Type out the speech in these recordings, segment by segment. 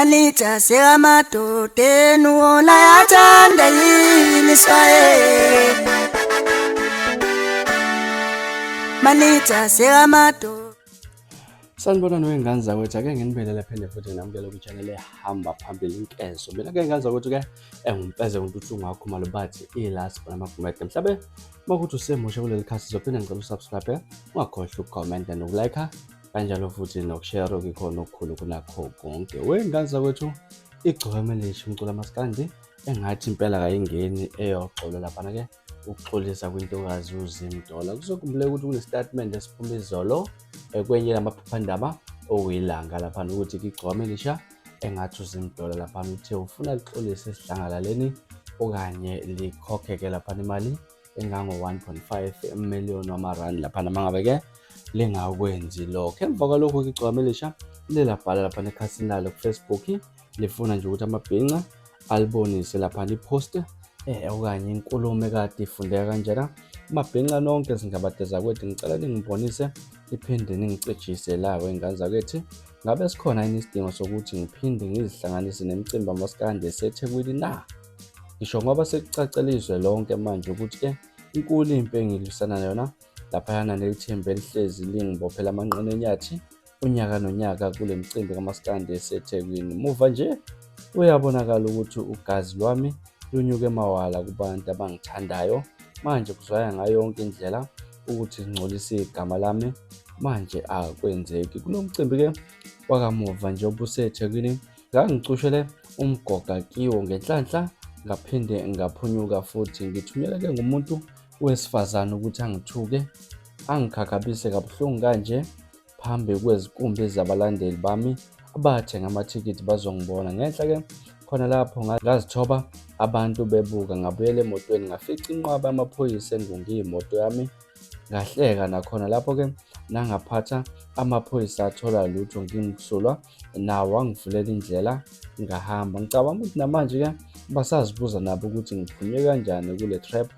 Malita sekamadoda nuwola yathanda yini saye Malita sekamadoda. Sanibona noyingane zakwethu, ake nginibelele phinde futhi nginamukele ku-channel ehamba phambili inkezo. Mina ke ngingane zakwethu ke ngumpeze uNtuthu ngakho malubathi ilasi bona magumede. Mhlabe makuthi usemusha kuleli khasi sizophinde ngicela usubscribe, ungakhohlwa ukucomment nokulike kanjalo futhi nokushare okukhona okukhulu kunakho konke. Weyingane zakwethu, igcokama elisha umculo amaskandi engathi impela kayingeni eyoxolo lapha ke ukuxolisa kwintokazi uZimdola. Kuzokhumbula ukuthi kunestatement esiphuma izolo kwenye lamaphephandaba okuyilanga lapha ukuthi igcokama elisha engathi uZimdola lapha uthe ufuna lixolise esidlangalaleni okanye likhokhe ke lapha imali engango 1.5 million wamarandi lapha mangabe ke lingakwenzi lokho. Emva kwalokho igcokama elisha lelabhala lapha ekhasini lalo kuFacebook lifuna nje ukuthi amabhinqa alibonise lapha ipost okanye inkulumo ekade ifundeka kanjena. Amabhinqa nonke singabadeza kwethu ngicela ningibonise iphinde ningicijise la wengane zakwethu, ngabe sikhona yini isidingo sokuthi ngiphinde ngizihlanganise nemicimbi amaskandi eseThekwini na? Ngisho ngoba sekucacelizwe lonke manje ukuthi ke inkulu impi engilisana yona lapha yana nelithembe elihlezi lingibophela amanqine enyathi unyaka nonyaka kule micimbi kamaskandi eseThekwini. Muva nje uyabonakala ukuthi ugazi lwami lunyuke emawala kubantu abangithandayo, manje kuzwaya ngayo yonke indlela ukuthi ngcolise igama lami, manje akwenzeki. Kulo mcimbi ke wakamuva nje obuseThekwini ngangicushele umgoga kiwo ngenhlanhla ngaphinde ngaphunyuka futhi ngithunyelwa ke ngumuntu wesifazane ukuthi angithuke angikhakhabise kabuhlungu kanje phambi kwezikumbi zabalandeli bami abathenga amathikithi bazongibona. Ngenhla ke khona lapho ngazithoba abantu bebuka, ngabuyela emotweni ngafica inqwaba yamaphoyisa engungiyo imoto yami, ngahleka nakhona lapho ke nangaphatha amaphoyisa athola lutho ngimsulwa nawo wangivulela indlela ngahamba. Ngicabanga ukuthi namanje ke basazibuza nabo ukuthi ngiphunywe kanjani kule trap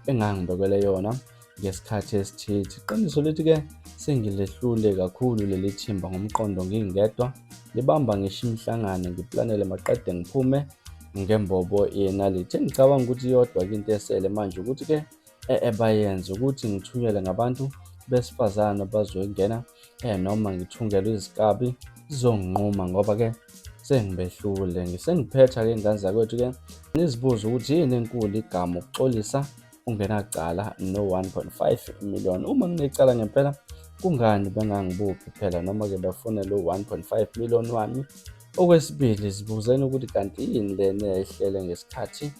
engangibekele yona ngesikhathi esithithi. Iqiniso lithi ke sengilehlule kakhulu leli thimba ngomqondo ngingedwa, libamba ngisho imihlangano ngiplanele maqede ngiphume ngembobo yenalithi. Ngicabanga ukuthi yodwa into esele manje ukuthi ke bayenze ukuthi ngithunyelwe ngabantu besifazane bazoyingena noma ngithungelwe izikabi zizonginquma ngoba ke sengibehlule. Ngisengiphetha ke ingane zakwethu ke nizibuza ukuthi yini enkulu igama ukuxolisa ungenacala no 1.5 million. Uma nginecala ngempela kungani bengangibuphi phela noma ke bafuna lo 1.5 million wami? Okwesibili sibuzeni ukuthi kanti yini lena eyayihlele ngesikhathi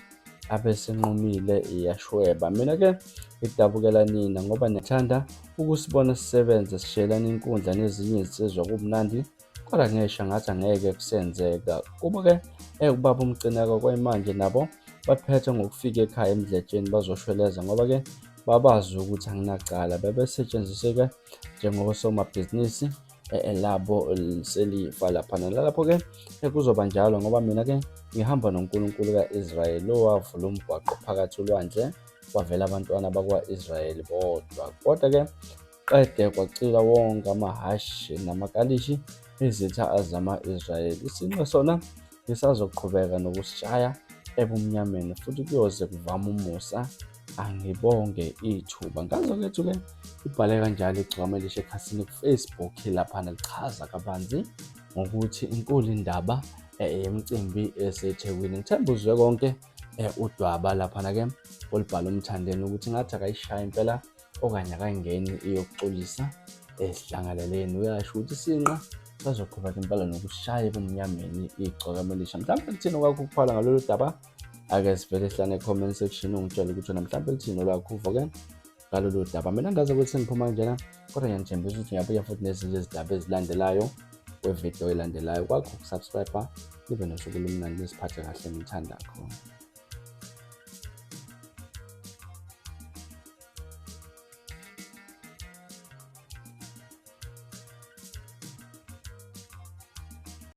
abesenqumile iyashweba. Mina ke ngidabukela nina ngoba nethanda ukusibona sisebenze sishelana inkundla nezinye izizwe kumnandi, kodwa ngisho ngathi angeke kusenzeka. Kuba ke ubaba umcineko kwamanje nabo baphethe ngokufika ekhaya emdletsheni bazoshweleza ngoba ke babazi ukuthi anginacala, bebesetshenziswe njengosomabhizinisi labo selifa lapha nalapho ke kuzoba njalo ngoba mina ke ngihamba noNkulunkulu kaIsrayeli owavula umgwaqo phakathi olwandle kwavela abantwana bakwa-Israyeli bodwa. Kodwa ke qede kwacila wonke amahashi namakalishi izitha zama-Israyeli. Isinqe sona ngisazoqhubeka nokusishaya ebumnyameni futhi kuyoze kuvama umusa. Angibonge ithuba. Ngazokwethu ke ibhale kanjalo igcokama elisha ekhasini kuFacebook lapha lichaza kabanzi ngokuthi inkulu indaba yemicimbi eseThekwini. Ngithemba uzwe konke udwaba lapha ke olibhala umthandeni ukuthi ngathi akayishaya impela okanye akayingeni iyokuxolisa esidlangalaleni. Uyasho ukuthi isinqa sazoqhubeka impela nokushaya ebumnyameni igcokama elisha. Mhlawumbe kuthini okwakho ukuphala ngalolu daba? Ake sivele sihlane e-comment section ungitshela ukuthi mhlawumbe lithini olwakho uvo ke ngalolu daba. Mina ngaze ukuthi sengiphuma kanjena, kodwa ngiyanithembisa ukuthi ngiyabuya futhi nezinye izindaba ezilandelayo kwevideo elandelayo. Kwakho ukusubscribe, nibe nosuku olumnandi, nisiphathe kahle, ngithanda khona.